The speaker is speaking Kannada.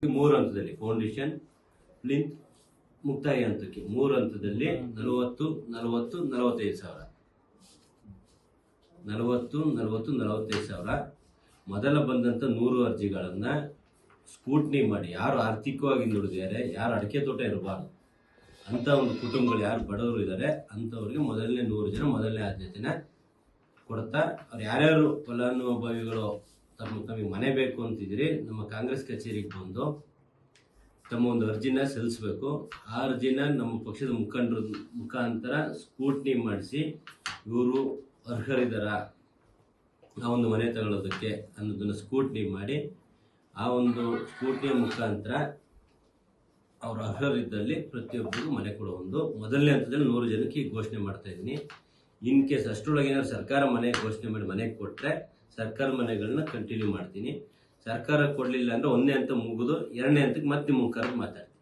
ಮೂರು ಹಂತದಲ್ಲಿ ಫೌಂಡೇಶನ್, ಪ್ಲಿಂತ್, ಮುಕ್ತಾಯ ಹಂತಕ್ಕೆ ಮೂರು ಹಂತದಲ್ಲಿ 45 ಸಾವಿರ. ಮೊದಲ ಬಂದಂತ 100 ಅರ್ಜಿಗಳನ್ನ ಸ್ಕೂಟ್ನಿ ಮಾಡಿ ಯಾರು ಆರ್ಥಿಕವಾಗಿ ಹಿಂದುಳಿದಿದ್ದಾರೆ, ಯಾರು ಅಡಿಕೆ ತೋಟ ಇರಬಾರ್ದು ಅಂತ ಒಂದು ಕುಟುಂಬಗಳು ಯಾರು ಬಡವರು ಇದ್ದಾರೆ ಅಂತವ್ರಿಗೆ ಮೊದಲನೇ 100 ಜನ ಮೊದಲನೇ ಆದ್ಯತೆನ ಕೊಡ್ತಾ, ಅವ್ರು ಯಾರ್ಯಾರು ಫಲಾನುಭವಿಗಳು ತಮಗೆ ಮನೆ ಬೇಕು ಅಂತಿದ್ರಿ ನಮ್ಮ ಕಾಂಗ್ರೆಸ್ ಕಚೇರಿಗೆ ಬಂದು ತಮ್ಮ ಒಂದು ಅರ್ಜಿನ ಸಲ್ಲಿಸಬೇಕು. ಆ ಅರ್ಜಿನ ನಮ್ಮ ಪಕ್ಷದ ಮುಖಂಡರ ಮುಖಾಂತರ ಸ್ಕೂಟ್ನಿ ಮಾಡಿಸಿ ಇವರು ಅರ್ಹರಿದ್ದಾರ ಆ ಒಂದು ಮನೆ ತಗೊಳ್ಳೋದಕ್ಕೆ ಅನ್ನೋದನ್ನ ಸ್ಕೂಟ್ನಿ ಮಾಡಿ ಆ ಒಂದು ಸ್ಕೂಟ್ನಿಯ ಮುಖಾಂತರ ಅವರು ಅರ್ಹರಿದ್ದಲ್ಲಿ ಪ್ರತಿಯೊಬ್ಬರಿಗೂ ಮನೆ ಕೊಡೋ ಒಂದು ಮೊದಲನೇ ಹಂತದಲ್ಲಿ 100 ಜನಕ್ಕೆ ಘೋಷಣೆ ಮಾಡ್ತಾ ಇದ್ದೀನಿ. ಇನ್ ಕೇಸ್ ಅಷ್ಟರೊಳಗೆ ಏನಾದ್ರು ಸರ್ಕಾರ ಮನೆ ಘೋಷಣೆ ಮಾಡಿ ಮನೆಗೆ ಕೊಟ್ಟರೆ ಸರ್ಕಾರ ಮನೆಗಳನ್ನ ಕಂಟಿನ್ಯೂ ಮಾಡ್ತೀನಿ. ಸರ್ಕಾರ ಕೊಡಲಿಲ್ಲ ಅಂದ್ರೆ 1ನೇ ಹಂತ ಮುಗಿದು 2ನೇ ಹಂತಕ್ಕೆ ಮತ್ತೆ ನಿಮ್ಮ ಮುಖಾಂತರ ಮಾತಾಡ್ತೀನಿ.